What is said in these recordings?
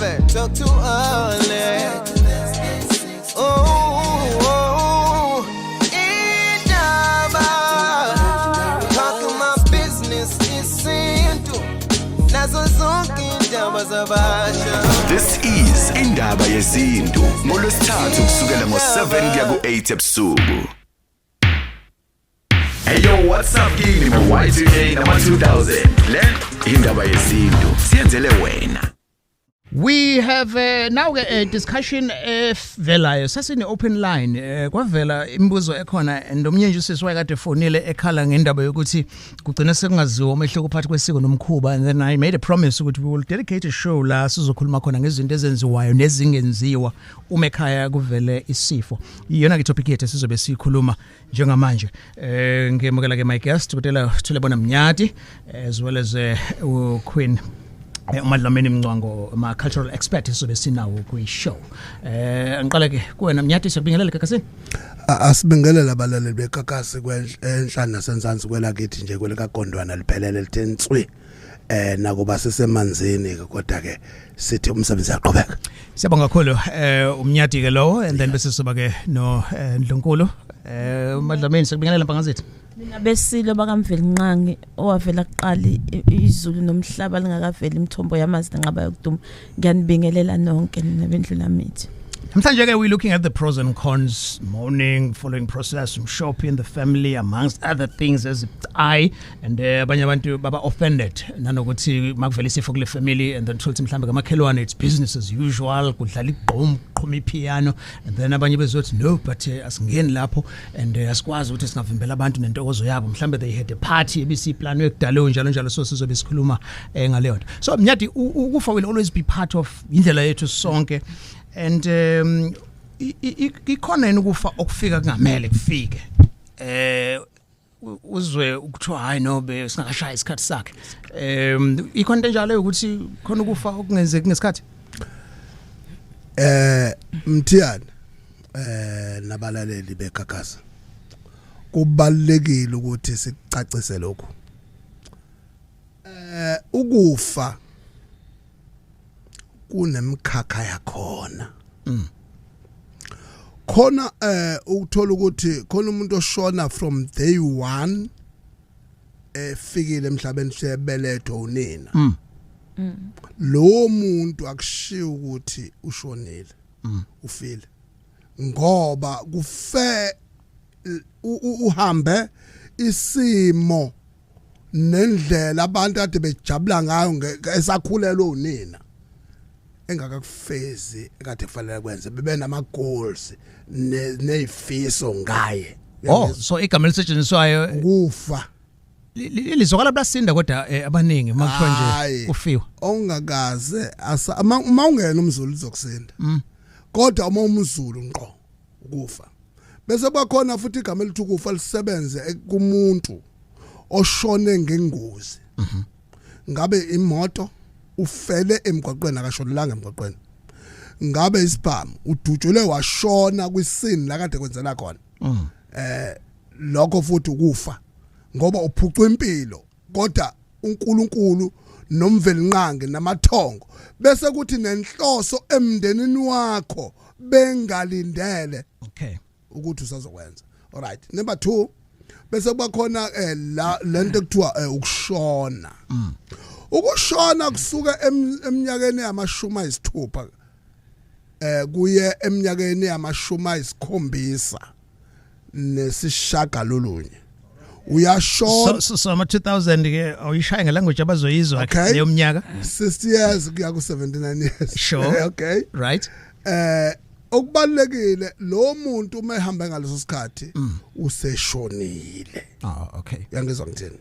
never talk too early. Oh, Indaba, talking my business, Isintu, nazo zonke indaba zabasha. This is Indaba Yesintu ngolwesithathu kusukela ngo7 kuya ku8 ebusuku. Hey yo, what's up king? Y2K nama 2000. Le Indaba Yesintu siyenzele wena. We have now a discussion velayo sasine open line kwavela imibuzo ekhona and omnyenje sisiwaye kade fonile ekhala ngendaba yokuthi kugcina sekungaziwa umehluko phakathi kwesiko nomkhuba, and then I made a promise ukuthi we will dedicate a show la sizokhuluma khona ngezinto ezenziwayo nezingenziwa uma ekhaya kuvele isifo. Iyona ke topic yethu sizobe sikhuluma njengamanje. Ngiyamukela ke my guest utela Thulebona Mnyati as well as Queen uMadlamini Mncwango, ama cultural expert sobe sinawo kwi show. Angiqala ke kuwena Mnyati, siyabingelela kakasini. Asibingelela abalaleli bekakasi kwenhlana nasenzansi kwelakithi nje kweleka Gondwana liphelele lithenswe nakuba sisemanzini kodwa ke sithi umsebenzi yaqhubeka. Siyabonga kakhulu uMnyati ke lo, and then bese soba ke no Ndlunkulu. UMadlamini sikubingelela mpangazithu. Mina besilo bakamveli nqangi owavela kuqali izulu nomhlaba lingakaveli imithombo yamazi ngaba yokuduma. Ngiyanibingelela nonke nabendlula mithi. Namhlanje ke we looking at the pros and cons, mourning, following process, shopping, the family, amongst other things as I and abanye abantu baba offended nanokuthi makuvela isifo kule family, and then thothi mhlambe kamakhelwane it's business as usual, kudlala igqom qhuma ipiano, and then abanye bezothi no but asingeni lapho and asikwazi ukuthi singavimbela abantu nentokozo yabo, mhlambe they had a party ebisiplanwe kudalo njalo njalo, so sizobe sikhuluma ngaleyo nto. So Mnyati, ukufa will always be part of indlela yethu sonke, and ikhona yini ukufa okufika kungamele kufike uzwe ukuthiwa hayi nobe singakashaya isikhathi sakhe, ikhona into njalo ukuthi khona ukufa okungenzeki ngesikhathi. Mthiyana nabalaleli bekakasa, kubalekile ukuthi sicacise lokho. Ukufa kunemkhakha yakhona. Khona ukuthola ukuthi khona umuntu oshona from day 1 efikile emhlabeni sebelethwa unina. Lo muntu akushiya ukuthi ushonile, ufile ngoba kufe uhambe isimo nendlela abantu ade bejabula ngayo esakhulela unina engakakufezi ekade kufanele kwenze, bebe nama goals nezifiso ngaye. Oh, so igama elisetshenziswayo ukufa lizokala blasinda kodwa abaningi makuthiwa nje kufiwa ongakaze uma ungena umZulu lizokusinda, kodwa uma umZulu ngqo ukufa. Bese bakhona futhi igama elithi ukufa lisebenze kumuntu oshone ngengozi. Ngabe imoto ufele emgwaqweni akashonelanga emgwaqweni, ngabe isibhamu udutshule washona kwisini la kade kwenzela khona, lokho futhi ukufa ngoba uphucwa impilo, kodwa uNkulunkulu nomveli nqangi namathongo bese kuthi nenhloso emndenini wakho bengalindele ukuthi usazokwenza. Alright, number 2 bese bakhona lento ekuthiwa ukushona. Ukushona kusuka eminyakeni yamashumi ayisithupha kuye eminyakeni yamashumi ayisikhombisa nesishagalolunye uyashona. So ama 2000 ke awuyishaya ngelanguage abazoyizwa leyo mnyaka 60 years kuya ku 79 years. Sure. Okay, right. Okubalekile lo muntu uma ehamba ngaleso sikhathi useshonile. Okay. Yangizwa ngithini?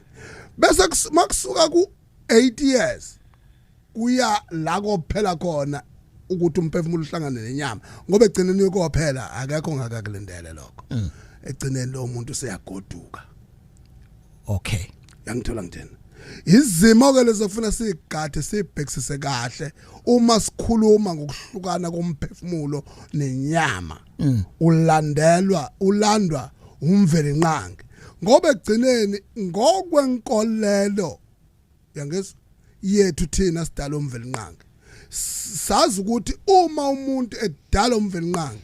Bese makusuka ku 8 years kuya la kophela khona ukuthi umphefumulo uhlangane nenyama, ngoba egcineni kophela akekho ngakakulindele lokho. Egcineni lo muntu seyagoduka. Okay, yangithola ngithini? Izimo ke lezofuna sigade sibhekisise kahle uma sikhuluma ngokuhlukana komphefumulo nenyama. Ulandwa umveli nqangi, ngoba egcineni ngokwenkolelo yangizwa yethu thina sidala umveli nqangi sazi ukuthi uma umuntu edala umvelinqanga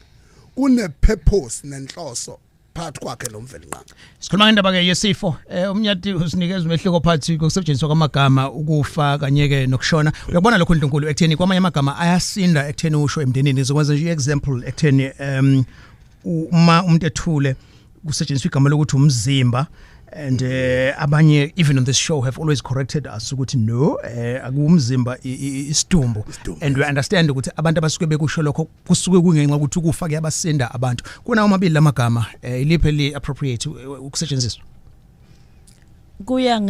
kune purpose nenhloso phakathi kwakhe lo mvelinqanga. Sikhuluma ngendaba ke yesifo umnyati usinikeza umehluko phakathi kokusetshenziswa kwamagama ukufa kanye ke nokushona. Uyabona lokho uNkulunkulu ekutheni kwamanye amagama ayasinda ekutheni usho emndenini zokwenza nje example ekutheni uma umuntu ethule kusetshenziswa igama lokuthi umzimba and abanye even on this show have always corrected us ukuthi no akumzimba istumbu and we understand ukuthi abantu abasuke bekusho lokho kusuke kungenxa ukuthi ukufa kuyabasinda abantu kuna omabili lamagama iliphe li appropriate ukusetshenziswa kuya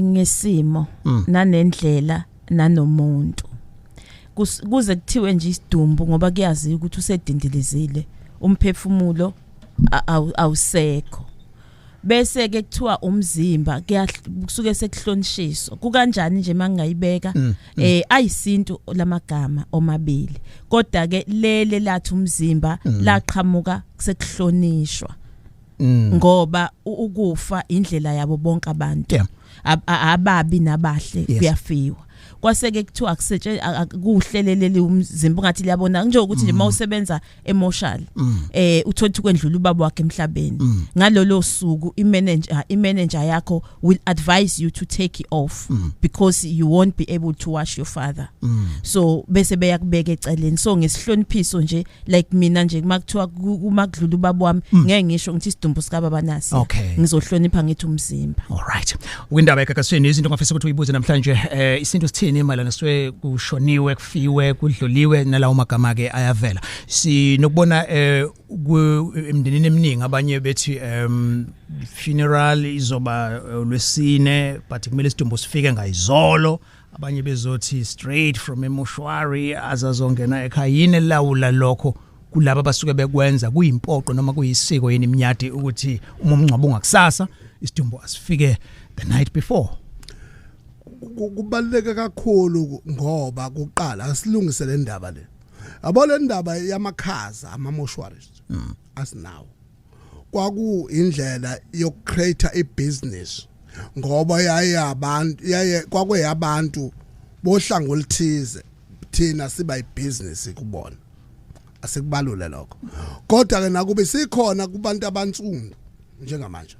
ngesimo nanendlela nanomuntu kuze kuthiwe nje isidumbu ngoba kuyazi ukuthi usedindilizile umphefumulo awusekho bese ke kuthiwa umzimba kusuke sekuhlonishiso kukanjani nje mangayibeka ayisintu lamagama omabili kodwa ke lele lathi umzimba laqhamuka sekuhlonishwa ngoba ukufa indlela yabo bonke abantu ababi nabahle kuyafiwa kwaseke kuthiwa akuhlelelele umzimba ungathi liyabona nje ukuthi nje mawusebenza emotional uthothi kwendlula ubaba wakhe emhlabeni ngalolo suku imanager yakho will advise you to take it off because you won't be able to wash your father so bese beyakubeka eceleni so ngesihloniphiso nje like mina nje makuthiwa kumakudlula ubaba wami ngeke ngisho ngithi isidumbu sika baba nasi ngizohlonipha ngithi umzimba. All right, windaba ekakasweni izinto ngafisa ukuthi uyibuze namhlanje isinto sithini emalana siwe kushoniwe kufiwe kudluliwe nalawo magama ke ayavela sinokubona emndenini eminingi abanye bethi funeral izoba lwesine but kumele isidumbu sifike ngayizolo abanye bezothi straight from emoshwari azazongena ekhaya yini lawula lokho kulabo basuke bekwenza kuyimpoqo noma kuyisiko yini imnyati ukuthi uma umncwabo ungakusasa isidumbu asifike the night before. Kubaluleke kakhulu ngoba kuqala asilungise le ndaba le. Abole ndaba yamakhaza amamoshwaries asinawo. Kwaku indlela yokucreate a business ngoba yaye kwakuyabantu bohlango oluthize thina siba ibusiness kubona. Asikubalule lokho. Kodwa ke nakube sikhona kubantu abantsundu njengamanje.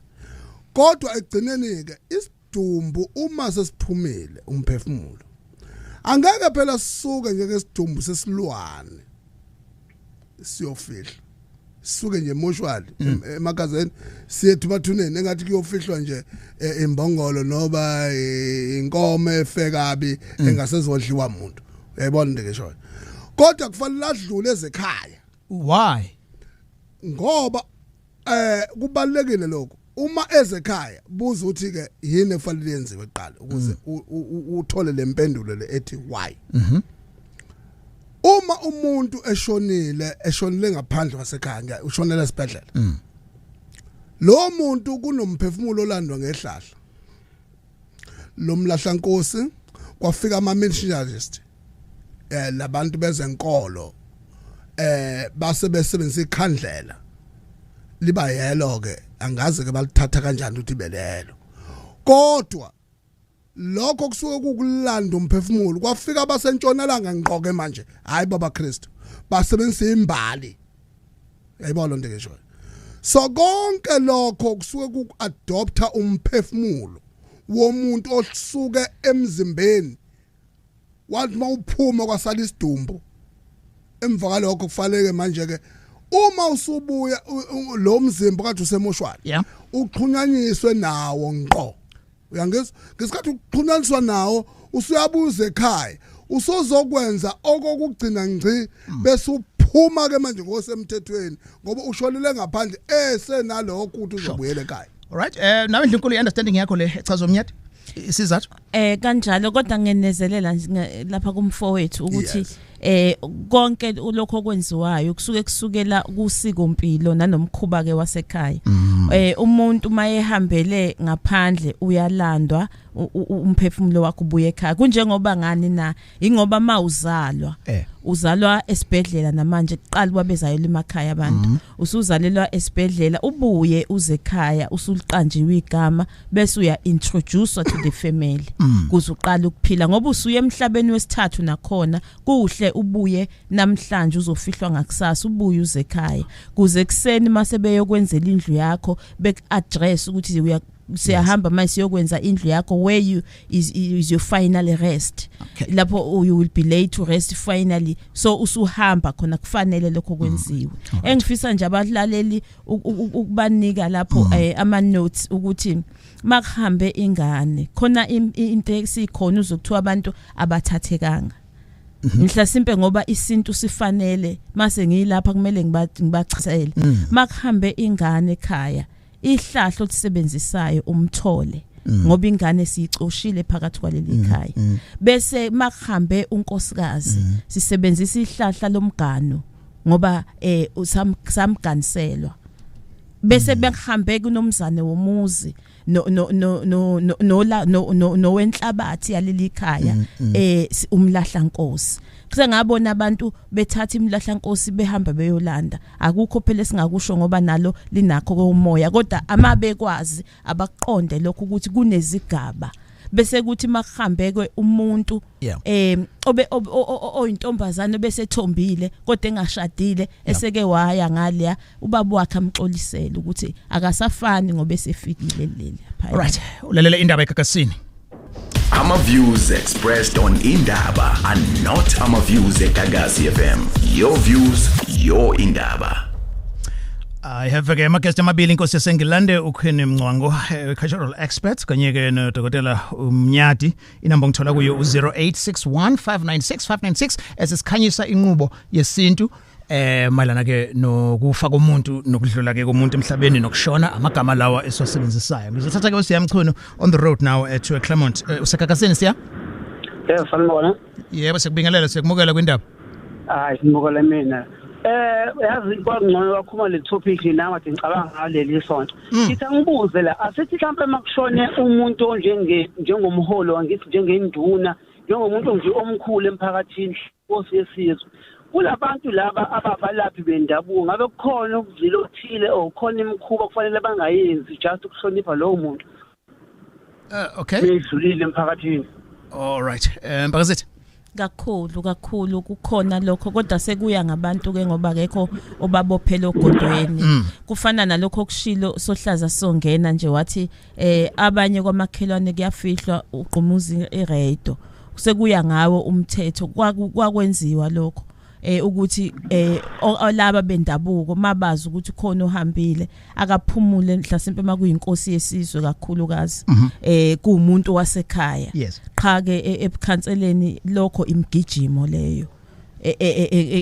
Kodwa egcineni ke isidumbu uma sesiphumile umphefumulo angeke phela sisuke nje ngesidumbu sesilwane siyofihla sisuke nje emoshwali emakazeni siyethu bathuneni engathi kuyofihlwa nje imbongolo noba inkomo efekabi engasezodliwa umuntu uyayibona into ngisho kodwa kufanele ladlule ezekhaya. Why? Ngoba kubalekile lokho uma ezekhaya buza uthi ke yini efanele yenziwe eqala ukuze uthole lempendulo le ethi why. Uma umuntu eshonile ngaphandle kwasekhaya ushonela esibhedlela lo muntu kunomphefumulo olandwa ngehlahla lo mlahla nkosi kwafika ama missionaries labantu bezenkolo base besebenzisa ikhandlela liba yelo ke angazi ke balithatha kanjani ukuthi belelo kodwa lokho kusuke kukulanda umphefumulo kwafika abasentshonalanga ngiqoke manje hayi baba Kristu basebenzisa imbali yayibona into ngisho so konke lokho kusuke kuadopta umphefumulo womuntu osuke emzimbeni wathi mawuphuma kwasala isidumbu emva kwalokho kufanele manje ke uma usubuya lo mzimba kade usemoshwali uxhunyanyiswe nawo ngqo uyangizwa ngesikhathi uxhunyaniswa nawo usuyabuza ekhaya usozokwenza okokugcina ngci bese uphuma ke manje ngosemthethweni ngoba ushonile ngaphandle esenalokho ukuthi uzobuyela ekhaya. All right, nawe ndlinkulu understanding yakho le echaza umnyati isizathu kanjalo kodwa ngenezelela lapha kumfowethu ukuthi konke lokho okwenziwayo kusuke kusukela kusiko impilo nanomkhuba ke wasekhaya umuntu mayehambele ngaphandle uyalandwa umphefumulo wakhe ubuye ekhaya kunjengoba ngani na ingoba mawuzalwa uzalwa esibhedlela namanje kuqala babezayela emakhaya abantu usuzalelwa esibhedlela ubuye uze ekhaya usuliqanjiwe igama bese uya introduce to the family kuze uqala ukuphila ngoba usuye emhlabeni wesithathu nakhona kuhle ubuye namhlanje uzofihlwa ngakusasa ubuye uze ekhaya kuze ekseni mase beyokwenzela indlu yakho bek address ukuthi siyahamba mase siyokwenza indlu yakho where you is your final rest lapho you will be laid to rest finally so usuhamba khona kufanele lokho kwenziwe engifisa nje abalaleli ukubanika lapho ama notes ukuthi makuhambe ingane khona into esikhona uzokuthiwa abantu abathathekanga Mhlasimpe ngoba isintu sifanele mase ngiyilapha kumele ngibachazele makuhambe ingane ekhaya ihlahlo lisebenzisayo umthole ngoba ingane siyicoshile phakathi kwaleli ekhaya bese makuhambe unkosikazi sisebenzisa ihlahla lomgano ngoba samganiselwa bese bekuhambe kunomzane womuzi no wenhlabathi yaleli ekhaya umlahla nkosi kuse ngabona abantu bethatha imlahla nkosi behamba beyolanda akukho phela singakusho ngoba nalo linakho komoya kodwa amabekwazi abaqonde lokho ukuthi kunezigaba bese kuthi makuhambeke umuntu oyintombazane bese thombile kodwa engashadile eseke waya ngaleya ubaba wakhe amxolisela ukuthi akasafani ngoba esefikile leli right ulalela indaba ekakasini Ama views expressed on Indaba are not ama views at Gagasi FM. Your views, your Indaba. I have a guest amabili inkosi yasengilande ukhwene Mncwango cultural expert kanye ke no Dr. Mnyati inamba ngithola kuyo 0861596596 esisikhanyisa inqubo yesintu mayelana ke nokufa komuntu nokudlula ke komuntu emhlabeni nokushona amagama lawa esiwasebenzisayo ngizothatha ke usiyamchunu on the road now to Clermont usekakaseni siya sanibona yebo sikubingelela siyakumukela kwindaba simukela mina yazi kwangcono kakhulu le topic nawe ngicabanga ngaleli sonto ngithi ngibuze la asithi mhlawumbe makushone umuntu njengomholo wangithi njengenduna njengomuntu nje omkhulu emphakathini Nkosi yesizwe kulabantu laba ababalaphi bendabuko ngabe kukhona ukuzila othile okukhona imikhuba kufanele bangayenzi just ukuhlonipha lowo muntu okay edlulile emphakathini all right Mbakazithi kakhulu kukhona lokho kodwa sekuya ngabantu ke ngoba akekho obabophela ogodweni kufana nalokho okushilo sohlaza songena nje wathi abanye kwamakhelwane kuyafihlwa uqumuzi eredo sekuya ngawo umthetho kwakwenziwa lokho ukuthi laba bendabuko mabazi ukuthi khona ohambile akaphumule mhlasimpe makuyinkosi yesizwe kakhulukazi kuumuntu wasekhaya qha ke ebukhanseleni lokho imgijimo leyo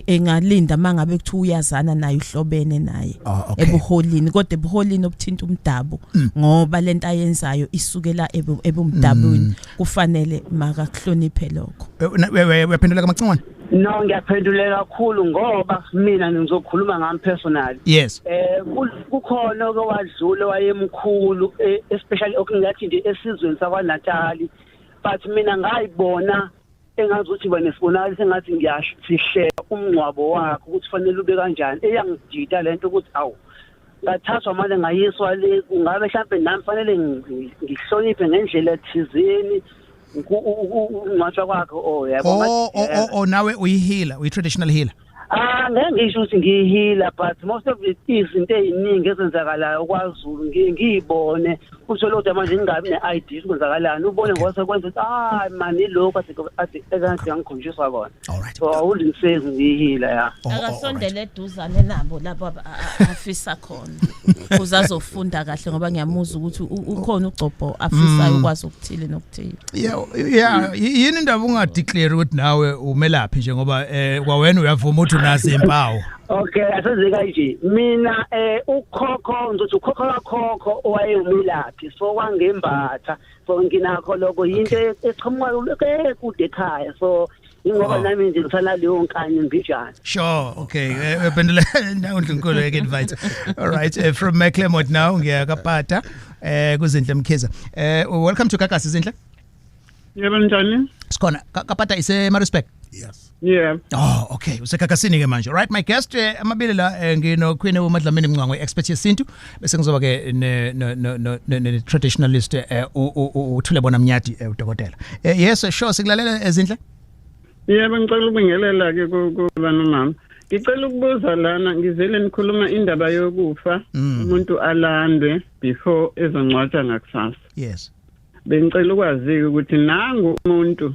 engalinda mangabe kuthi uyazana naye uhlobene naye ebuholini kodwa ebuholini obuthinta umdabu ngoba lento ayenzayo isukela ebumdabuni kufanele makahloniphe lokho uyaphendula kamacingwane no ngiyaphendula kakhulu ngoba mina ngizokhuluma ngami personal yes kukhona okwadlule wayemkhulu especially okungathi nje esizweni sakwaNatali but mina ngayibona engazuthi banesibonakala sengathi ngiyashihlela umncwabo wakhe ukuthi fanele ube kanjani eyangijita lento ukuthi awu ngathathwa manje ngayiswa le kungabe mhlawumbe nami fanele ngihloniphe ngendlela ethizeni ungcwatshwa kwakhe yabo nawe uyihila uyi-traditional healer ngeke ngisho ukuthi ngiyihila but most of the izinto eziningi ezenzakalayo kwaZulu ngiyibone usolodwa manje ngingabi ne-ID ukwenzakalani ubone ngose kwenza ukuthi mani lokho ade ngikhonjiswa kona so awulingisezi ngiyihila ya akasondele eduzane nabo lapho afisa khona uzazofunda kahle ngoba ngiyamuza ukuthi ukhona ugcobho afisayo ukwazi ukuthile nokuthile yeah yini indaba ungadeclare ukuthi nawe umelaphi nje ngoba kwawena uyavuma ukuthi unazi impawu okay asenzeka nje mina ukhokho ngizothi ukhokho kakhokho owayeumilaphi so wangembatha so nginakho lokho yinto eqhamuka kude ekhaya so ingoba nami nje ngisala leyo nkanye mbijana sure okay uphendula uNdlunkulu invite all right from Clermont now ngiyakapata kuzinhle Mkhiza welcome to Kakasi Zinhle yebo njani sikhona kapata ise Marispect Yes. Yeah. Oh, okay. Usekakasini ke manje. Right, my guest amabili la ngino Queen uMadlamini Mncwango expert yesintu bese ngizoba ke ne traditionalist uthule bona Mnyadi udokotela. Yes, sure sikulalela ezinhle. Yebo ngicela ukubingelela ke kuba nomama. Ngicela ukubuza lana ngizele nikhuluma indaba yokufa umuntu alandwe before ezongcwatshwa ngakusasa. Yes. Bengicela ukwazi ukuthi nangu umuntu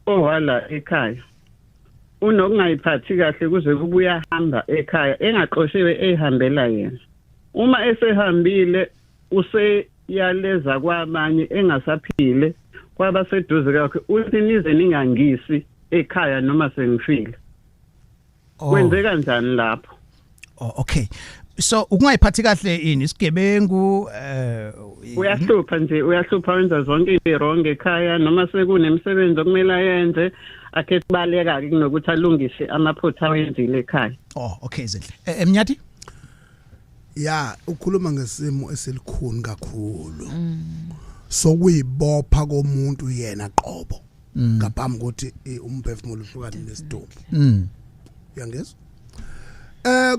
owala ekhaya unokungayiphathi kahle kuze kubuya hamba ekhaya engaxoshiwe ehambela yena. Uma esehambile useyaleza kwabanye engasaphile kwabaseduze kakhe uthi nize ningangisi ekhaya noma sengifile. Kwenze kanjani lapho? Oh, okay. So ukungayiphathi kahle ini isigebengu uyahlupha wenza zonke ironge ekhaya noma sekunemsebenzi okumele ayenze akhe kubaleka ke kunokuthi alungise amaphutha awenzile ekhaya. Oh, okay izinhle. Emnyati? Ya, ukhuluma ngesimo esilikhuni kakhulu. Sokuyibopha komuntu yena qobo. Ngaphambi kokuthi umphefumulo uhlukane nesidumbu. Uyangizwa?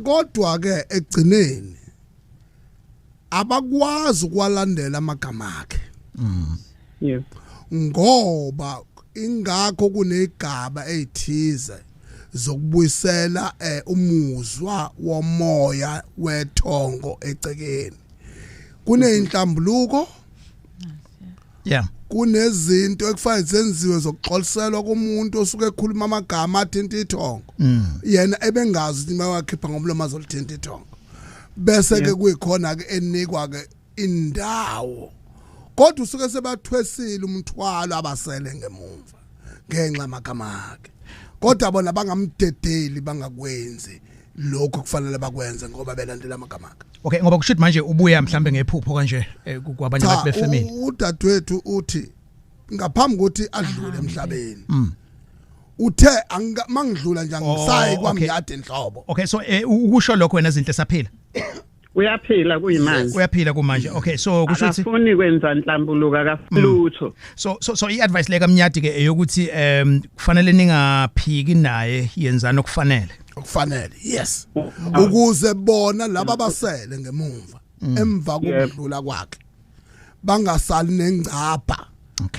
Kodwa ke egcineni abakwazi ukwalandela amagama akhe. Yeah. Ngoba ingakho kunegaba ezithize zokubuyisela umuzwa womoya wethongo ecekeni. Kuneyinhlambuluko. Yeah. Kunezinto ekufanele zenziwe zokuxoliselwa komuntu osuke ekhuluma amagama athinta ithongo. Yena ebengazi ukuthi mawakhipha ngomlomo azolithinta ithongo. Bese ke kuyikhona ke enikwa ke indawo. Kodwa usuke sebathwesile umthwalo abasele ngemumva ngenxa amagama akhe. Kodwa bona bangamdedeli bangakwenzi lokho kufanele bakwenze ngoba belandela amagama akhe. Okay, ngoba kushuthi manje ubuya mhlambe ngephupho kanje kwabanye abantu befamily. Udadewethu uthi ngaphambi kokuthi adlule emhlabeni. Uthe mangidlula nje ngisayi kwaMnyadi enhlobo. Okay, so ukusho lokho wena izinto esaphila. Uyaphila kuyimanje. Uyaphila kumanje. Okay, so kusho ukuthi afuni kwenza inhlambuluka kaflutho. So i-advice leka Mnyadi ke eyokuthi kufanele ningaphiki naye yenzana okufanele. Okufanele. Yes. Ukuze bona laba basele ngemumva emva kokudlula kwakhe bangasali nengcapha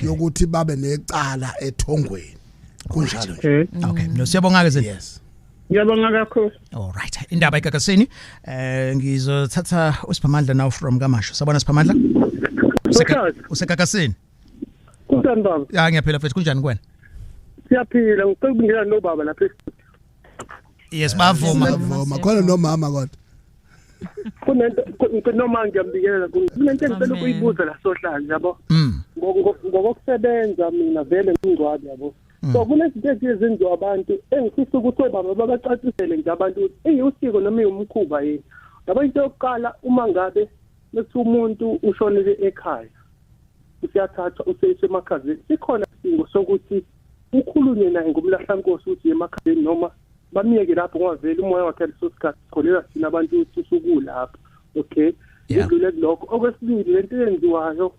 yokuthi babe necala ethongweni. Kunjalo nje. Okay, no siyabonga ke izinto. Yes. Ngiyabonga kakhulu. All right. Indaba eGagasini ngizothatha uSiphamandla now from Kamasho. Sabona Siphamandla? Usegagasini? Kunjani baba? Ya ngiyaphila mfethu kunjani kuwena? Siyaphila ngicela ukubingelela nobaba lapha estudio. Yes bavuma. Khona nomama kodwa. Kunento noma ngiyambingelela kunento engicela ukuyibuza la sohlala yabo. Ngokusebenza mina vele ngingcwabi yabo. So kunezinto ezenziwa abantu engifisa ukuthi baba babacacisele nje abantu ukuthi usiko noma umkhuba yini. Yabo into yokuqala uma ngabe lethi umuntu ushonile ekhaya usiyathathwa useyiswe emakhazeni sikhona isingo sokuthi ukhulunywe naye ngomlahlankosi ukuthi emakhazeni noma bamiyeke lapho ngoba vele umoya wakhe lesosikhathi sikholela thina abantu ukuthi usukulapho. Okay, idlule lokho. Okwesibili lento yenziwayo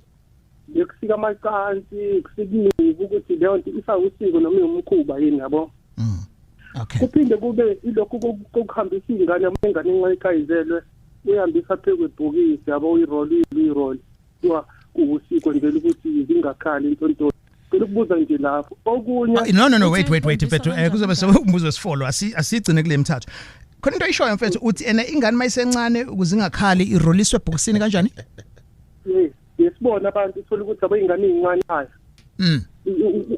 yokusika amacansi kusikiwe ukuthi leyo nto isawusiko noma umkhuba yini yabo. Okay. Kuphinde kube ilokho kokuhambisa ingane amengane enqayikayizelwe uyahambisa phezu kwebhokisi yabo uyirol kuwusiko nje ukuthi zingakhali intonto. Ukubuza nje lapho okunye no wait mfethu kuzobe umbuzo wesifolo asigcine kule mthathu. Khona into ayishoyo mfethu uthi ingane mayisencane ukuze ingakhali iroliswe ebhokisini kanjani? Yesibona abantu uthola ukuthi abayingane ezincane haya.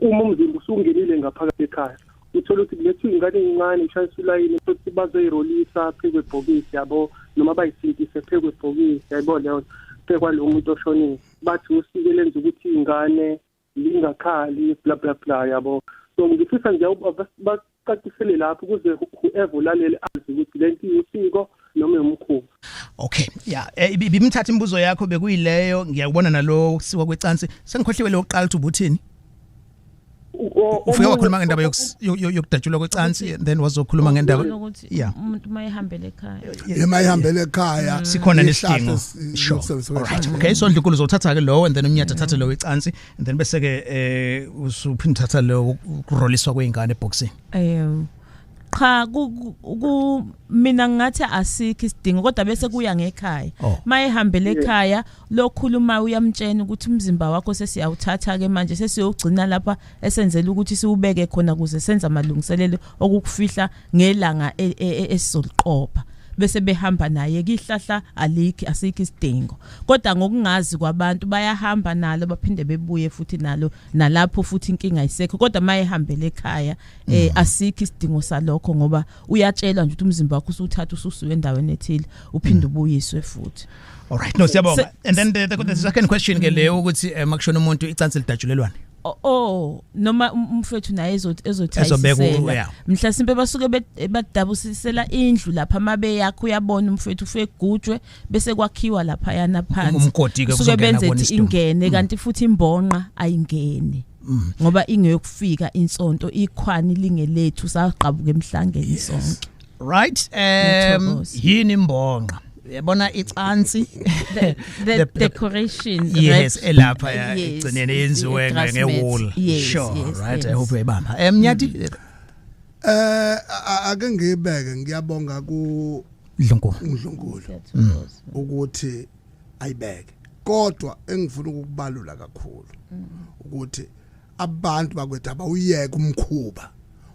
Uma umzimba usungenile ngaphakathi ekhaya uthola ukuthi lethu ingane ezincane ishayisa ulayini futhi bazoyirolisa phezu kwebhokisi yabo noma bayisindise phezu kwebhokisi yabo leyo phezu kwalo muntu oshonile bathi usike lenza ukuthi ingane lingakhali bla bla bla yabo. So ngifisa nje bacacisele lapho ukuze whoever ulalele azi ukuthi lento usiko noma umkhuba. Okay, yeah. Bimthatha imibuzo yakho bekuyileyo ngiyakubona nalo kusiwa kwecansi. Sengikhohliwe lo qala ukuthi ubuthini? ufike wakhuluma ngendaba yokudatshulwa kwecansi and then wazokhuluma ngendaba umuntu mayihambele ekhaya emayihambele ekhaya sikhona nesidingo sure alright okay so ndlunkulu uzothatha ke lo and then umnyata thatha lo wecansi and then bese ke usuphinda thatha lo kuroliswa kweingane eboxini cha mina ngathi asikho isidingo kodwa bese kuya ngekhaya mayihambele ekhaya lokhuluma uyamtshena ukuthi umzimba wakho sesiyawuthatha ke manje sesiyogcina lapha esenzela ukuthi siubeke khona kuze senza amalungiselelo okukufihla ngelanga esizoliqopha bese behamba naye kihlahla alikho asikho isidingo kodwa ngokungazi kwabantu bayahamba nalo baphinde bebuye futhi nalo nalapho futhi inkinga isekho kodwa mayehambele ekhaya asikho isidingo salokho ngoba uyatshelwa nje ukuthi umzimba wakho usuthatha ususuwe endaweni ethile uphinde ubuyiswe futhi alright no siyabonga and then the second question ke leyo ukuthi makushona umuntu icansi lidatshulelwane noma umfethu naye ezothayisela mhla simpe basuke badabusisela indlu lapha mabe yakho uyabona umfethu ufegujwe bese kwakhiwa lapha yana phansi umgodi ke kusuke benze ingene kanti futhi imbonqa ayingene ngoba ingeyokufika insonto ikhwani lingelethu saqabuka emhlangeni sonke right yini imbonqa yabona icansi the decoration yes elapha igcinene yenziwe ngewall sure right I hope uyibamba mnyati ake ngibeke ngiyabonga ku Ndlunkulu ukuthi ayibeke kodwa engifuna ukubalula kakhulu ukuthi abantu bakwethu abawuyeka umkhuba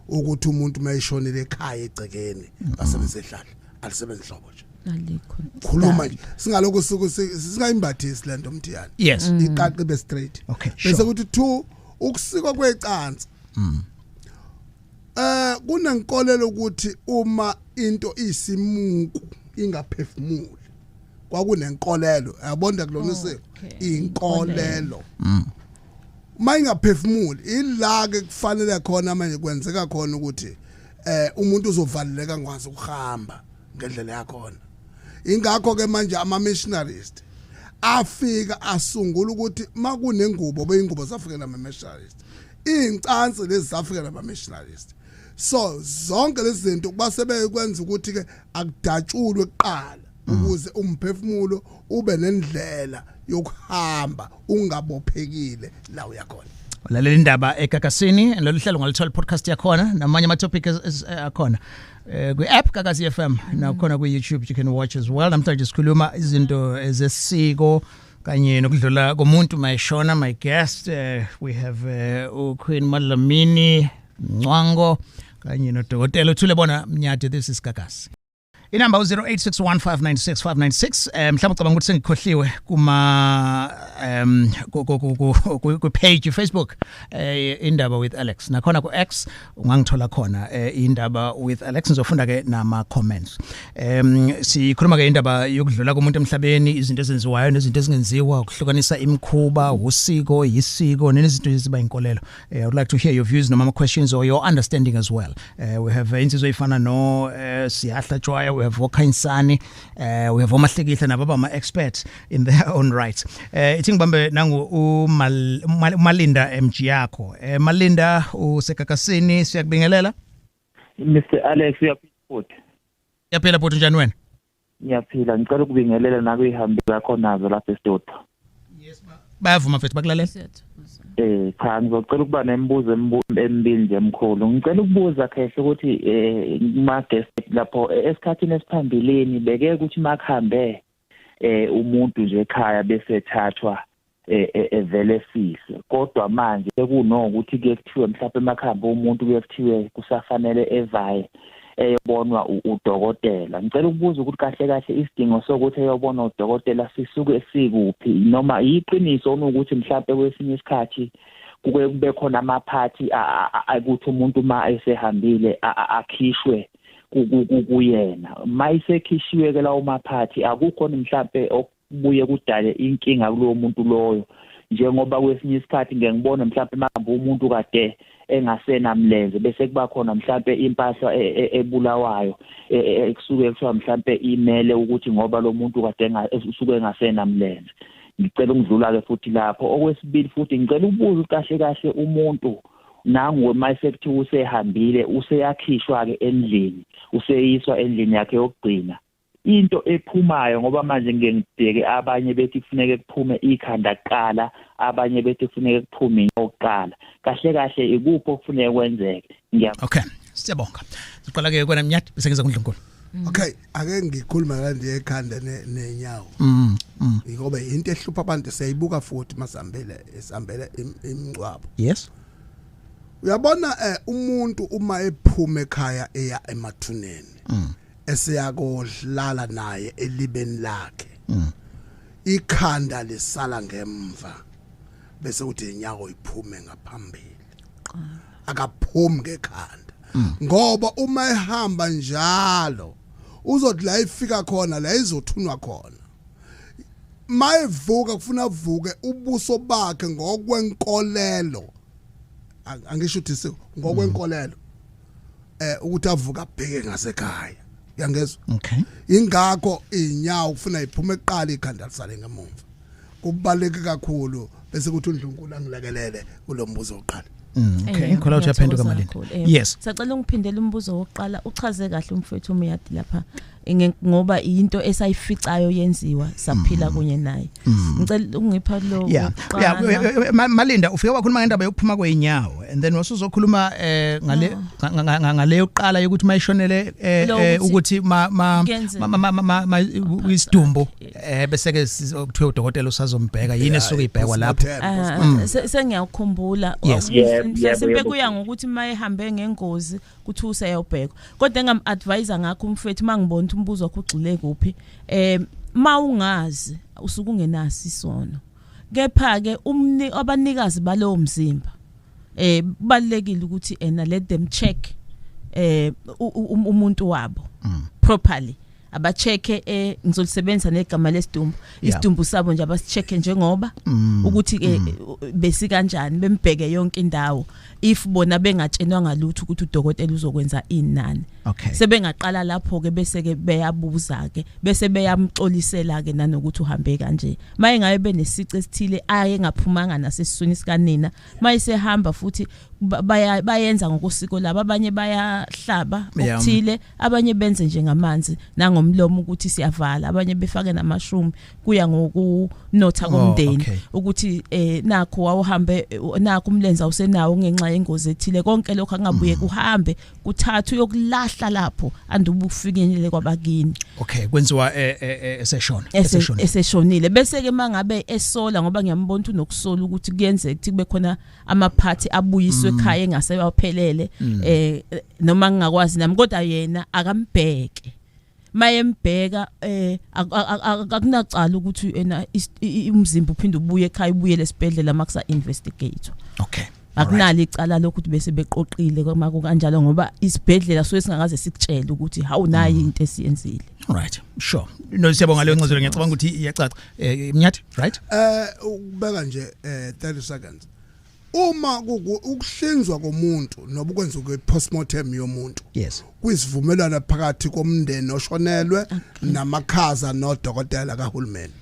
ukuthi umuntu mayishonile ekhaya egcekeni basebenze ehlala alisebenze hlobo nje alikho khuluma nje singaloko singayimbathisi lento mthiyana yes iqaqe be straight okay bese kuthi 2 ukusikwa kwecansi kunenkolelo ukuthi uma into isimuku ingaphefumuli kwakunenkolelo yabonda kulona isiko inkolelo mayingaphefumuli ila ke kufanele khona manje kwenzeka khona ukuthi umuntu uzovaleleka ngwazi ukuhamba ngendlela yakhona ingakho ke manje ama missionaries afika asungula ukuthi makunengubo beyingubo zafika nama missionaries incansi lezi zafika nama missionaries so zonke lezi zinto kubasebe kwenza ukuthi ke akudatshulwe kuqala ukuze umphefumulo ube nendlela yokuhamba ungabophekile la uyakhona lalela indaba eGagasini lolu hlelo ngalithola podcast yakhona namanye ama topic akhona ku-app Gagasi FM nakhona ku-YouTube you can watch as well namhlanje sikhuluma izinto ezesiko kanye nokudlula komuntu mayishona my guest we have uQueen Madlamini Ncwango kanye nodokotela uthule bona Mnyati this is Gagasi inamba 0861596596 mhlawumbe ucabanga ukuthi sengikhohliwe kuma ku page Facebook Indaba with Alex nakhona ku X ungangithola khona Indaba with Alex ngizofunda ke nama comments sikhuluma ke indaba yokudlula komuntu emhlabeni izinto ezenziwayo nezinto ezingenziwa ukuhlukanisa imikhuba usiko yisiko nezinto eziba inkolelo I would like to hear your views noma questions or your understanding as well we have insizwe ifana no Siyahla Joya we have Wakainsani we have Omahlikihla nababa ama experts in their own right ithi ngibambe nangu uMalinda MG yakho Malinda useGagasini siyakubingelela Mr Alex uyaphila yaphela bhuti njani wena ngiyaphila ngicela ukubingelela naku ihambe lakho nazo lapha eStota yes bayavuma mfethu bakulalela cha ngizocela ukuba nembuzo emibili nje emkhulu ngicela ukubuza khehle ukuthi ma guest lapho esikhathini esiphambilini beke ukuthi makhambe umuntu nje ekhaya bese ethathwa evele fihle kodwa manje sekunokuthi ke kuthiwe mhlawumbe emakhamba umuntu kuyekuthiwe kusafanele evaye eyobonwa udokotela ngicela ukubuza ukuthi kahle kahle isidingo sokuthi eyobona udokotela sisuke sikuphi noma iqiniso ukuthi mhlawumbe kwesinye isikhathi kuke kube khona amaphathi ukuthi umuntu ma esehambile akhishwe kuyena mayisekhishiwe ke lawo maphathi akukho mhlawumbe okubuye kudale inkinga kulowo muntu loyo njengoba kwesinye isikhathi ngiyangibona mhlawumbe manje umuntu kade engasenamlenze bese kuba khona mhlawumbe impahla ebulawayo ekusuke kuthiwa mhlawumbe imele ukuthi ngoba lo muntu kade usuke engasenamlenze ngicela ukudlula ke futhi lapho okwesibili futhi ngicela ukubuza kahle kahle umuntu nangu mayisethi usehambile useyakhishwa ke endlini useyiswa endlini yakhe yokugcina into ephumayo ngoba manje ngengibheke abanye bethi kufuneke kuphume ikhanda kuqala abanye bethi kufuneke kuphume yokuqala kahle ikuphi okufuneka kwenzeke okay siyabonga siqala ke kwena Mnyati bese ngiza kuNdlunkulu okay ake ngikhuluma kanje ekhanda nenyawo ngoba into ehlupha abantu siyayibuka futhi masihambele imncwabo yes uyabona umuntu uma ephuma ekhaya eya emathuneni esiyakodlala naye elibeni lakhe ikhanda lisala ngemva bese uthi inyawo iphume ngaphambili akaphumi ngekhanda ngoba uma ehamba njalo uzothi la ifika khona la izothunwa khona mayevuka kufuna avuke ubuso bakhe ngokwenkolelo angisho ukuthi ngokwenkolelo ukuthi avuka abheke ngasekhaya yangezwa okay ingakho inyawo ufuna iphume eqala ikhanda lisale ngemuva kubaleke kakhulu bese kuthi uNdlunkulu angilekelele kulombuzo oqala okay ngikhola ukuthi yaphenduka Malinda yes sacela ungiphindele umbuzo wokuqala uchaze kahle umfethu umyadi lapha ngoba into esayificayo yenziwa saphila kunye naye ngicela ungipha lo Malinda ufike wakhuluma ngendaba yokuphuma kweinyawo and then wasuzokhuluma ngale yokuqala ukuthi mayishonele ukuthi isidumbu bese ke kuthiwa udokotela usazombheka yini esuke ibhekwa lapho sengiyakukhumbula sempe kuya ngokuthi mayehambe ngengozi kuthi useyobhekwa kodwa engam-advise ngakho umfethu mangibona umbuzo wakho ugxile kuphi mawungazi usuku ungenasi isono kepha ke abanikazi balowo mzimba kubalekile ukuthi let them check umuntu wabo properly abacheke ngizolisebenzisa negama lesidumbu isidumbu sabo nje abasicheke njengoba ukuthi besi kanjani bembheke yonke indawo if bona bengatshenwa ngalutho ukuthi udokotela uzokwenza inani sebengaqala lapho ke bese ke beyabuza ke bese beyamxolisela ke nanokuthi uhambe kanje maye ngabe benesici esithile aye ngaphumanga nasesiswini sikanina maye sehamba futhi bayenza ngokosiko labo abanye bayahlaba okuthile abanye benze nje ngamanzi nangomlomo ukuthi siyavala abanye befake namashumi kuya ngokunotha komndeni ukuthi nakho wawuhambe nakho umlenza usenawo ngenxa yengozi ethile konke lokho angabuye kuhambe kuthathu yokulahla lapho andubufikenele kwabakini kwenziwa eseshonile bese ke mangabe esola ngoba ngiyambona ukuthi nokusola ukuthi kuyenzeka ukuthi kube khona amaphathi abuyiswe ekhaya engasebaphelele noma ngingakwazi nami kodwa yena akambheke mayembheka akunacala ukuthi ena umzimba uphinde ubuye ekhaya ubuye lesibhedlela makusa investigate akunali icala lokuthi bese beqoqile kwaku kanjalo ngoba isibhedlela so singakaze sikutshela ukuthi hawu nayi into esiyenzile right sure no siyabonga leyo ncazelo ngiyacabanga ukuthi iyacaca Mnyati right ukubeka nje 30 seconds uma ukuhlinzwa komuntu noba ukwenza kwe-postmortem yomuntu yes kuyisivumelwano phakathi komndeni oshonelwe namakhaza nodokotela kahulumeni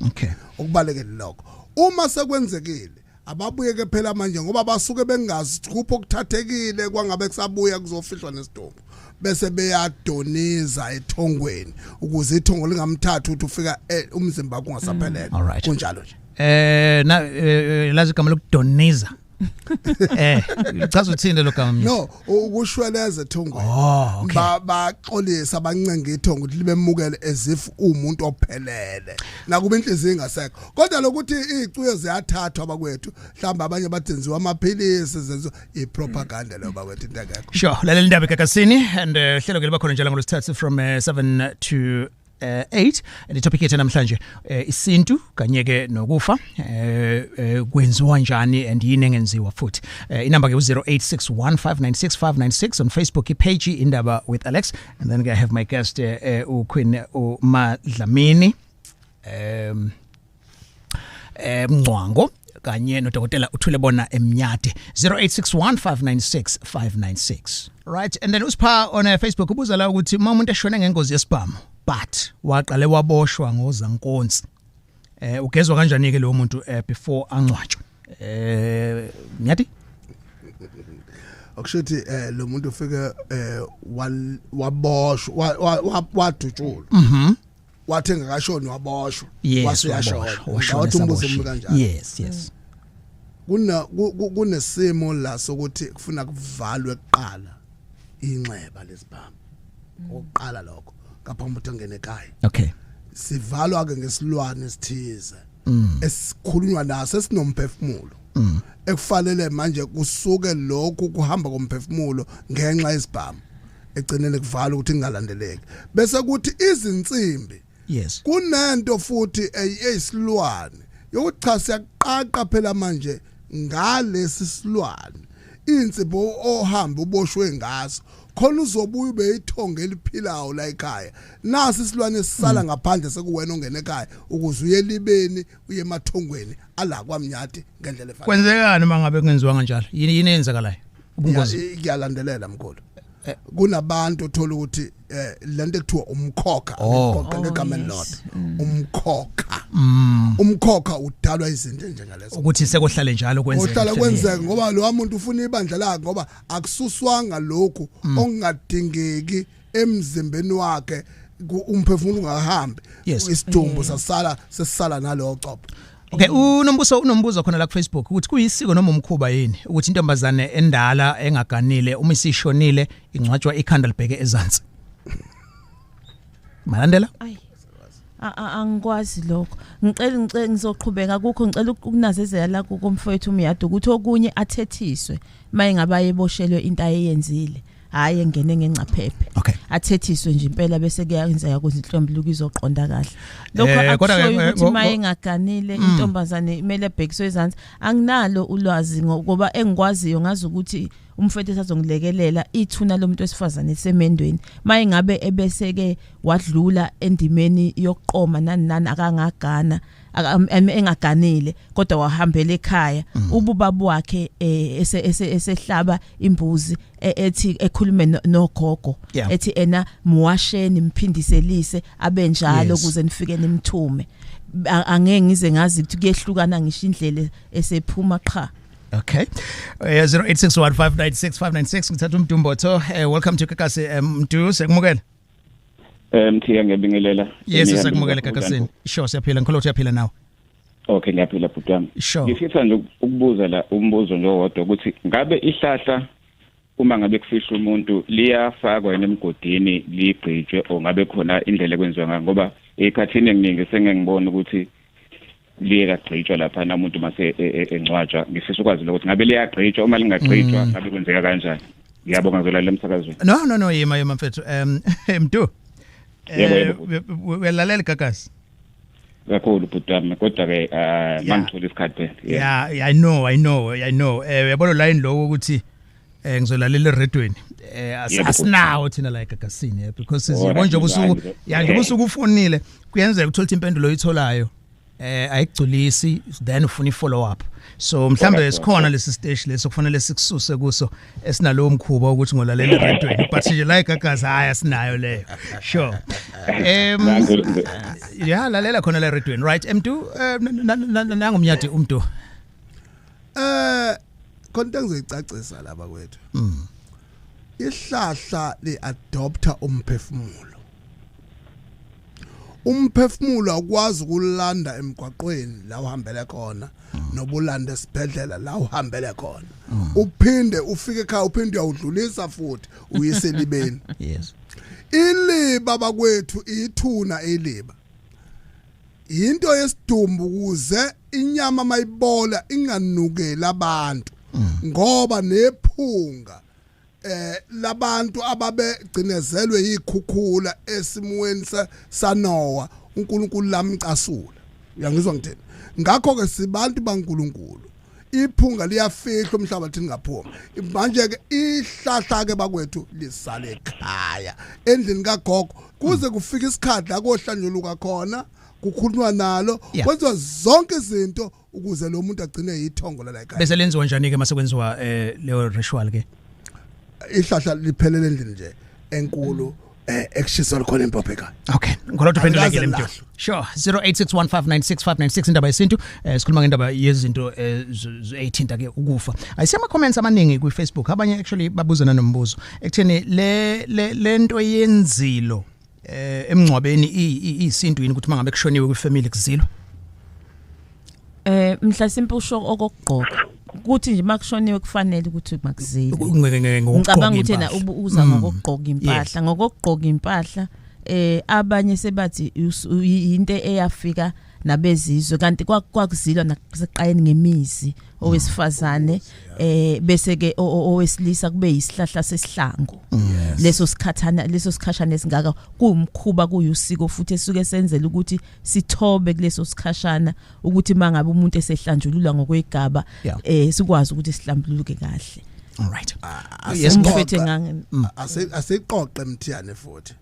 ukubalekela lokho uma sekwenzekile ababuye ke phela manje ngoba basuke bengazi kupho okuthathekile kwangabe kusabuya kuzofihlwa nesidumbu bese beyadoniza ethongweni ukuze ithongo lingamthatha ukuthi ufika umzimba wakhe ungasaphelele kunjalo nje lazi igama lokudoniza chaza uthini lo gama no ukushweleza ethongweni baxolisa abancenga ithongo ukuthi libemukele as if umuntu ophelele nakuba inhliziyo ingasekho kodwa lokuthi izicuyo ziyathathwa abakwethu mhlamba abanye badenziwa amaphilisi zenzo ipropaganda lo bakwethu into engekho sure lalela Indaba eGagasini and hlelo ke liba khona njalo ngolesithathu from 7 to 8 and topic yethu namhlanje Isintu kanye ke nokufa kwenziwa njani and yini engenziwa futhi inamba ke u0861596596 on Facebook page Indaba with Alex and then I have my guest uQueen uMadlamini Mncwango kanye nodokotela uthulebona Mnyati 0861596596 right and then usipha on Facebook ubuza la ukuthi umuntu eshone ngengozi yesibhamu but waqale waboshwa ngozankonsi ugezwe kanjani ke lo muntu before angcwatshwe Mnyati akushuthi lo muntu ufike waboshwa wadutshulwa wathi ngakashoni waboshwa wasuyashona wathi umbuzo umuntu kanjalo yes kunesimo la sokuthi kufuna kuvalwe kuqala inxeba lesibhamu oqala lokho ngaphambi ukuthi angene ekhaya okay sivalwa ke ngesilwane esithize esikhulunywa naso esinomphefumulo ekufanele manje kusuke lokhu kuhamba komphefumulo ngenxa yesibhamu egcinele kuvala ukuthi ingalandeleki bese kuthi izinsimbi yes kunento futhi eyisilwane yokuthi siyaqaqa phela manje ngalesi silwane insipho ohamba uboshwe ngaso khona uzobuya beyithonga eliphilayo la ekhaya nasi isilwane sisala ngaphandle sekuwena ongena ekhaya ukuze uye libeni uye emathongweni ala kwamnyati ngendlela efanele kwenzekani mangabe kungenziwa kanjalo yini enzakalayo ubungozi iyalandelela mkhulu kunabantu othola ukuthi lento ekuthiwa umkhokha ngegama elilodwa umkhokha udalwa izinto njengalezo ukuthi sekuhlale njalo kwenzeka uhlala kwenzeka ngoba lo muntu ufuna ibandla lakhe ngoba akususwanga lokhu ongadingeki emzimbeni wakhe umphefumulo ungahambi isidumbu sesala nalo copho. Okay, unombuzo khona la ku Facebook ukuthi kuyisiko noma umkhuba yini ukuthi intombazane endala engaganile uma isishonile ingcwatshwa ikhanda libheke ezantsi. Malandela? Angikwazi lokho. Ngicela ngizoqhubeka kukho ngicela ukunazezela la komfowethu umyado ukuthi okunye athethiswe maye ngabaye boshelwe into ayenzile. Hayi engene ngencaphephe athethiswe nje impela bese kuyenzeka ukuthi inhlombi izoqonda kahle lokho akusho ukuthi maye ngaganile intombazane imele ebhekiswe ezantsi anginalo ulwazi ngoba engikwaziyo ngazi ukuthi umfethu esazongilekelela ithuna lomuntu wesifazane esemendweni maye ngabe ebeseke wadlula endimeni yokuqoma nani akangagana engaganile kodwa wahambela ekhaya ububaba wakhe esehlaba imbuzi ethi ekhulume nogogo ethi ena muwasheni mphindiselise abenjalo ukuze nifike nimthume angeke ngize ngazi ukuthi kuyehlukana ngisho indlela esephuma qha. Okay. 0861596596 ngithatha umdumbotho. Welcome to Kakasi Mdu sekumukela. Mthiya ngiyabingelela. Yes sekumukela Kakasini. Sure siyaphila ngikholo uyaphila nawe. Okay ngiyaphila bhuti wami. Sure. Ngifisa nje ukubuza la umbuzo lo wodwa ukuthi ngabe ihlahla uma ngabe kufihla umuntu liyafakwa emgodini ligqitshwe o ngabe khona indlela ekwenziwa ngayo ngoba ekhathini eminingi sengengibona ukuthi liyagqitshwa lapha namuntu mase engcwatshwa ngifisa ukwazi ukuthi ngabe liyagqitshwa uma lingagqitshwa ngabe kwenzeka kanjani. Ngiyabonga ngizolalela emsakazweni. No yima mfethu Mdu uyalalela Kakasi kakhulu bhuti kodwa ke mangithola isikhathi yeah I know uyabona line lo ukuthi ngizolalela eredweni asinawo thina la eGagasini because sizibona nje ubusuku ufonile kuyenzeka uthola impendulo oyitholayo ayigculisi then ufuna i-follow up so mhlambe sikhona lesi stage leso kufanele sikususe kuso esinalo mkhuba ukuthi ngolalela eredweni but nje la eGagasi haya asinayo leyo sure yeah lalela khona la eredweni right Mdu nangumnyati umntu konke ngizoyicacisa laba kwethu ihlahla liadopta umphefumulo akwazi ukulanda emgwaqweni la uhambele khona nobulanda esibhedlela la uhambele khona uphinde ufike ekhaya uphinde uyawudlulisa futhi uyiselibeni yes iliba bakwethu ithuna eliba into yesidumbu kuze inyama mayibola inganukela abantu ngoba nephunga labantu ababegcinezelwe yikhukhula esimweni sanowa uNkulunkulu lamcasula uyangizwa ngithini ngakho ke sibantu baNkulunkulu iphunga liyafihla umhlabathini ngaphuma manje ke ihlahla ke bakwethu lisale ekhaya endlini kagogo kuze kufike isikhathi la kohlanjuluka khona kukhulunywa nalo kwenziwa zonke izinto ukuze lo muntu agcine yithongo la ekhaya bese lenziwa njani ke mase kwenziwa leyo ritual ke ihlahla liphelele endlini nje enkulu ekshiswa khona impopho ekhaya. Okay, ngolotho pendulekile mntu. Sure, 0861596596 indaba yesintu. Sikhuluma ngendaba yezinto z18 ke ukufa. Ayisema comments amaningi ku Facebook. Abanye actually babuzana nombuzo. Ekutheni le nto yenzilo emncwabeni isintu yini ukuthi mangabe kushoniwe kwifamily kuzilwa. Mhla simple usho okugqoka. Ukuthi nje makushoniwe kufanele ukuthi makuzile. Ngicabanga ukuthi na ubuza ngokugqoka impahla, ngokugqoka impahla abanye sebathi into eyafika nabezizwe kanti kwakuzilwa naseqayeni ngemizi owesifazane bese ke owesilisa kube isihlahla sesihlangu. Leso sikhashana esingaka kuumkhuba kuyusiko futhi esuke senzele ukuthi sithobe kuleso sikhashana ukuthi mangabe umuntu esehlanjululwa ngokwegaba sikwazi ukuthi sihlambuluke kahle. All right. Asiqoqe mthiyane futhi.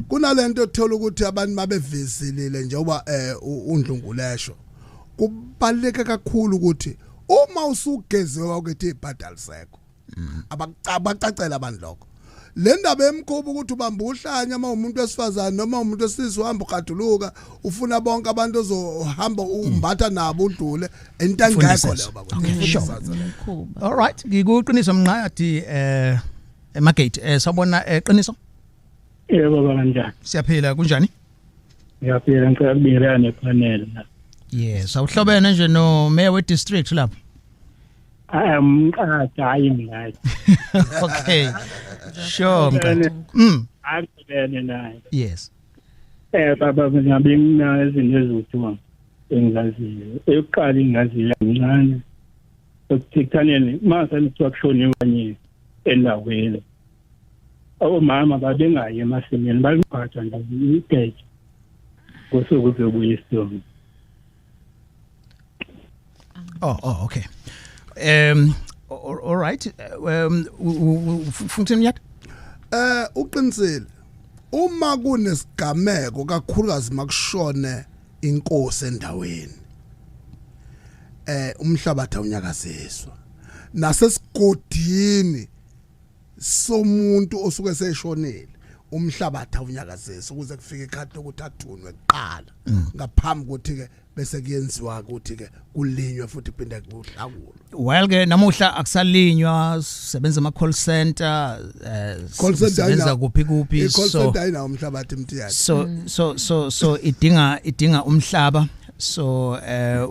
Kunalento othola ukuthi abantu mabevisilile njengoba undlungulesho. Kubaleka kakhulu ukuthi uma usugeziwe ukuthi ibhadali sekho. Abacacela abantu lokho. Le ndaba emkhubu ukuthi ubamba uhlanya uma umuntu wesifazane noma umuntu wesilisa uhamba uqaduluka ufuna bonke abantu ozohamba umbatha nabo udlule entangekho leyo bakho. All right, ngikuqinisa mnqadi emagate sabona qiniso. Yebo baba kanjani? Siyaphila kunjani? Ngiyaphila ngicela ukubingelana nepanel. Yes, awuhlobene nje no mayor we district lapha. Hayi mina. Okay. Sure. Akubene naye. Yes. Baba ngiyabinga izinto ezithiwa engizaziyo. Eyokuqala engizaziyo ngicane. Ukuthikaneni mase nithiwa kushoniwe kanye endaweni. Omama babengayi emasimini baliphatha nje igeje. Kusuku kuzobuyiswa. Oh, okay. All right. Function yet? Uqinisile. Uma kunesigameko kakhulukazi makushone inkosi endaweni. Umhlabathi awunyakaziswa. Nasesigodini somuntu osuke seshonile. Umhlabathi awunyakaziswa ukuze kufike ikhathi lokuthi athunwe kuqala. Ngaphambi kokuthi ke bese kuyenziwa ukuthi ke kulinywe futhi kuphinde kuhlakulwe. Well ke namuhla akusalinywa sebenza ama call center sebenza kuphi call center ayina umhlabathi mthiyane. So idinga umhlaba. So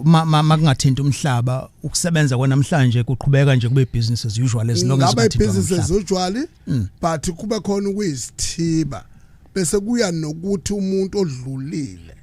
makungathinta umhlaba ukusebenza kwanamhlanje kuqhubeka nje kube business as usual as long as ngabe business as usual but kube khona ukuyisithiba bese kuya nokuthi umuntu odlulile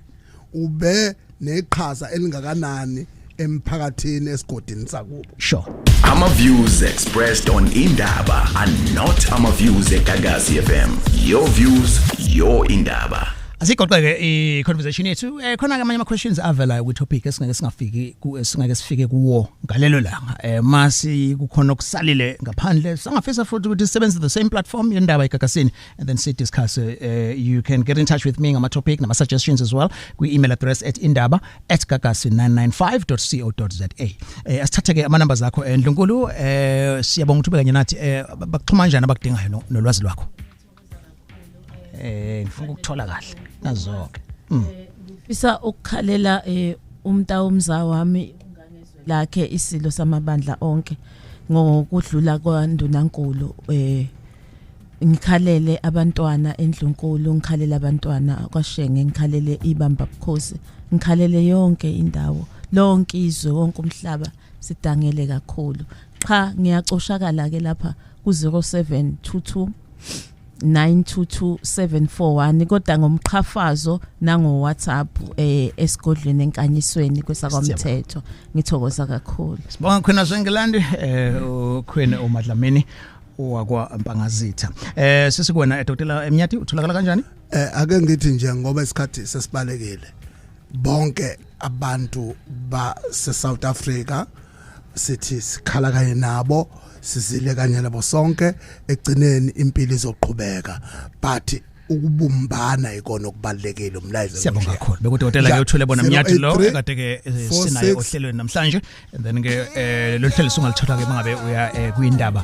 ube neqhaza elingakanani emphakathini esigodini sakubo. Sure. Ama views expressed on Indaba are not ama views eGagasi FM. Your views, your Indaba. Asiqoqeke i-conversation yethu khona ke amanye ama questions avela ku topic singeke sifike kuwo ngalelo langa masi kukhona okusalile ngaphandle sangafisa futhi ukuthi sisebenze the same platform yendaba eGagasini and then sit discuss. You can get in touch with me ngama topic nama suggestions as well ku email address indaba@gagasi995.co.za. Asithathe ke ama numbers akho Ndlunkulu siyabonga ukuthi ubekanye nathi bakuxhuma kanjani abakudingayo nolwazi lwakho. Ngifuna ukuthola kahle nazoke. Ngifisa ukukhalela umnta wami ungangezwe lakhe isilo samabandla onke ngokudlula kwaNdunankulu ngikhalele abantwana eNdlunkulu ngikhalele abantwana kwaShenge ngikhalele ibamba bukhosi ngikhalele yonke indawo lonke izwe wonke umhlaba sidangele kakhulu cha ngiyacoshakala ke lapha ku 0722 922741 kodwa ngomqhafazo nango WhatsApp esigodlweni enkanyisweni kwesakwamthetho ngithokoza kakhulu. Sibonga khona Zwengelandi khwena uMadlamini wakwa Mpangazitha. Sesikwena Dr. Emnyati utholakala kanjani? Ake ngithi nje ngoba isikhathi sesibalekile bonke abantu ba South Africa sithi sikhala kanye nabo sizile kanye nabo sonke egcineni impilo izoqhubeka but ukubumbana ikona okubalekile umlayezo. Siyabonga kakhulu. Bekudokotela ke uthule bona Mnyati lo ekade ke sinayo ohlelweni namhlanje, and then ke lo hlelo sungalithola ke mangabe uya kuindaba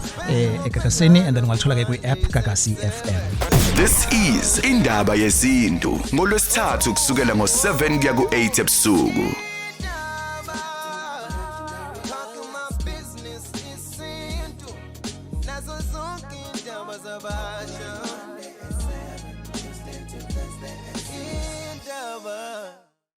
egagasini, and then ungalithola ke kwi-app Gagasi FM. This is Indaba Yesintu ngolwesithathu kusukela ngo7 kuya ku8 ebusuku. Indaba